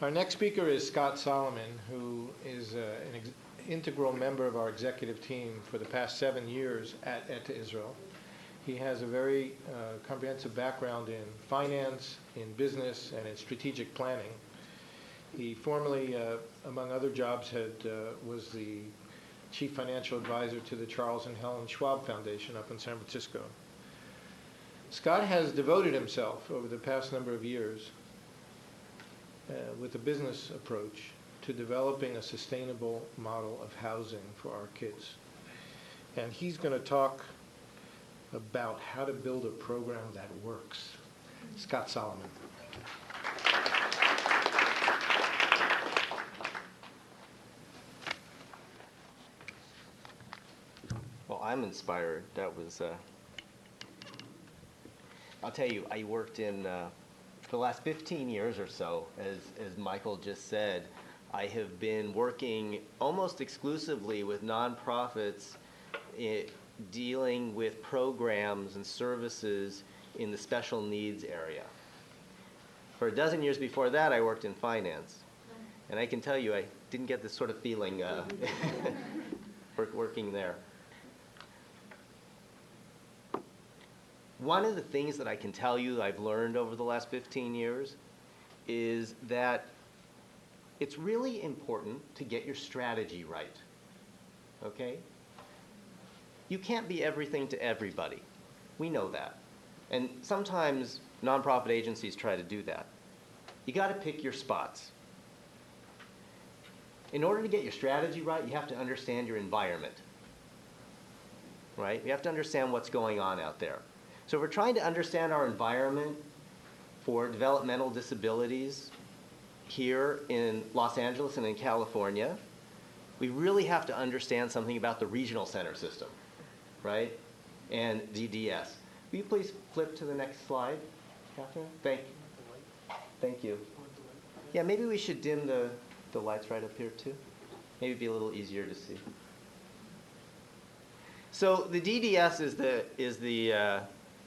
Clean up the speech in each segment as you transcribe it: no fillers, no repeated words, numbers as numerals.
Our next speaker is Scott Solomon, who is an integral member of our executive team for the past 7 years at Etta Israel. He has a very comprehensive background in finance, in business, and in strategic planning. He formerly, among other jobs, was the chief financial advisor to the Charles and Helen Schwab Foundation up in San Francisco. Scott has devoted himself over the past number of years with a business approach to developing a sustainable model of housing for our kids. And he's going to talk about how to build a program that works. Scott Solomon. Well, I'm inspired. That was, I'll tell you, I worked in, for the last 15 years or so, as Michael just said, I have been working almost exclusively with nonprofits dealing with programs and services in the special needs area. For a dozen years before that, I worked in finance. And I can tell you, I didn't get this sort of feeling working there. One of the things that I can tell you I've learned over the last 15 years is that it's really important to get your strategy right, okay? You can't be everything to everybody. We know that. And sometimes nonprofit agencies try to do that. You got to pick your spots. In order to get your strategy right, you have to understand your environment, right? You have to understand what's going on out there. So if we're trying to understand our environment for developmental disabilities here in Los Angeles and in California, we really have to understand something about the regional center system, right? And DDS. Will you please flip to the next slide, Catherine? Thank you. Yeah, maybe we should dim the lights right up here too. Maybe it'd be a little easier to see. So the DDS is the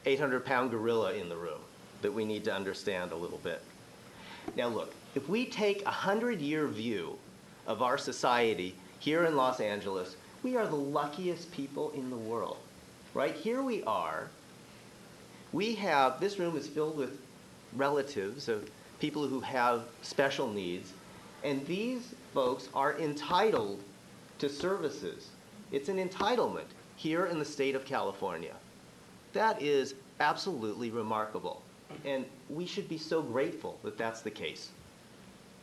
800-pound gorilla in the room that we need to understand a little bit. Now look, if we take a 100-year view of our society here in Los Angeles, we are the luckiest people in the world, right? Here we are. This room is filled with relatives of people who have special needs, and these folks are entitled to services. It's an entitlement here in the state of California. That is absolutely remarkable. And we should be so grateful that that's the case.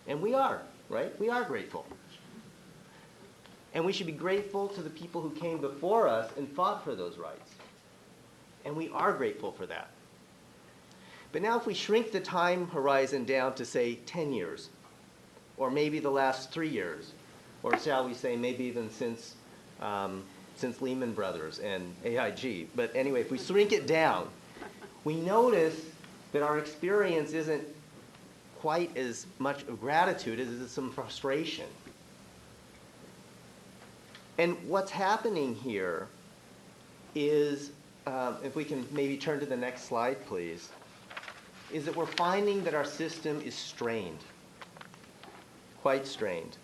And we are, right? We are grateful. And we should be grateful to the people who came before us and fought for those rights. And we are grateful for that. But now if we shrink the time horizon down to, say, 10 years, or maybe the last 3 years, or shall we say maybe even since Lehman Brothers and AIG. But anyway, if we shrink it down, we notice that our experience isn't quite as much of gratitude as it is some frustration. And what's happening here is, if we can maybe turn to the next slide, please, is that we're finding that our system is strained, quite strained.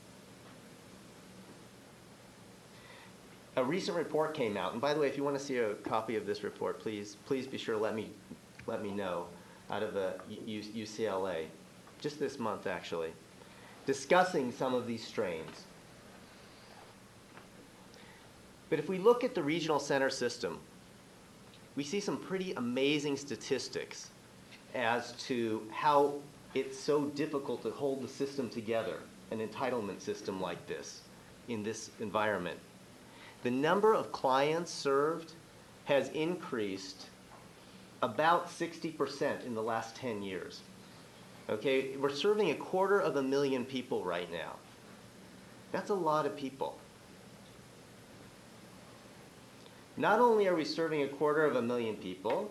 A recent report came out, and by the way, if you want to see a copy of this report, please be sure to let me know, out of UCLA, just this month actually, discussing some of these strains. But if we look at the regional center system, we see some pretty amazing statistics as to how it's so difficult to hold the system together, an entitlement system like this, in this environment. The number of clients served has increased about 60% in the last 10 years. Okay, we're serving 250,000 people right now. That's a lot of people. Not only are we serving 250,000 people,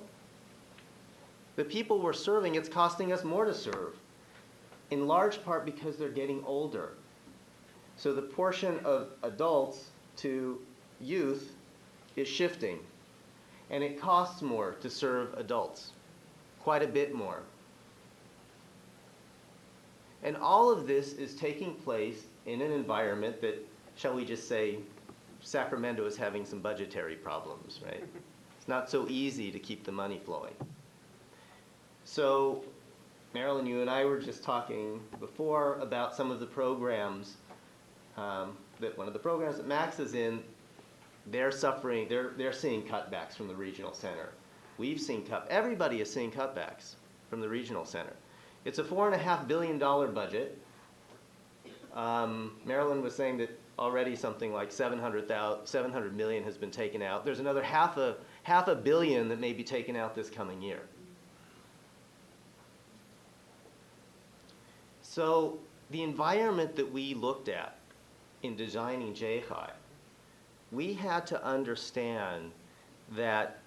the people we're serving, it's costing us more to serve, in large part because they're getting older. So the portion of adults to youth is shifting, and it costs more to serve adults, quite a bit more. And all of this is taking place in an environment that, shall we just say, Sacramento is having some budgetary problems, right? It's not so easy to keep the money flowing. So, Marilyn, you and I were just talking before about some of the programs, that one of the programs that Max is in, they're suffering, they're seeing cutbacks from the regional center. We've seen everybody is seeing cutbacks from the regional center. It's a $4.5 billion budget. Marilyn was saying that already something like 700 million has been taken out. There's another half a billion that may be taken out this coming year. So the environment that we looked at in designing JHI, we had to understand that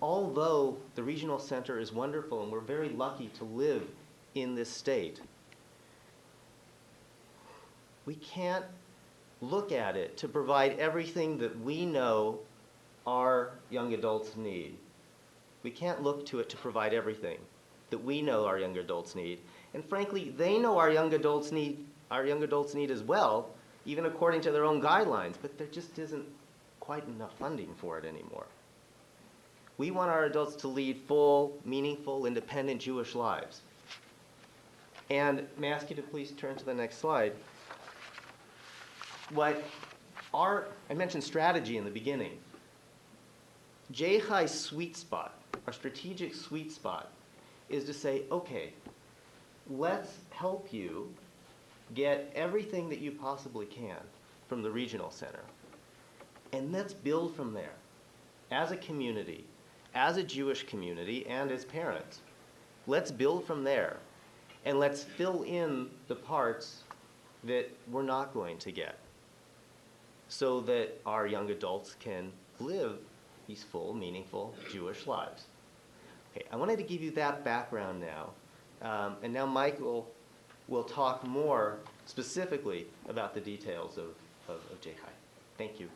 although the regional center is wonderful and we're very lucky to live in this state, we can't look at it to provide everything that we know our young adults need. We can't look to it to provide everything that we know our young adults need. And frankly, they know our young adults need as well, even according to their own guidelines, but there just isn't quite enough funding for it anymore. We want our adults to lead full, meaningful, independent Jewish lives. And may I ask you to please turn to the next slide. I mentioned strategy in the beginning. JHI's sweet spot, our strategic sweet spot, is to say, okay, let's help you get everything that you possibly can from the regional center. And let's build from there as a community, as a Jewish community, and as parents. Let's build from there, and let's fill in the parts that we're not going to get so that our young adults can live these full, meaningful Jewish lives. Okay, I wanted to give you that background now, and now Michael will talk more specifically about the details of JHI. Thank you.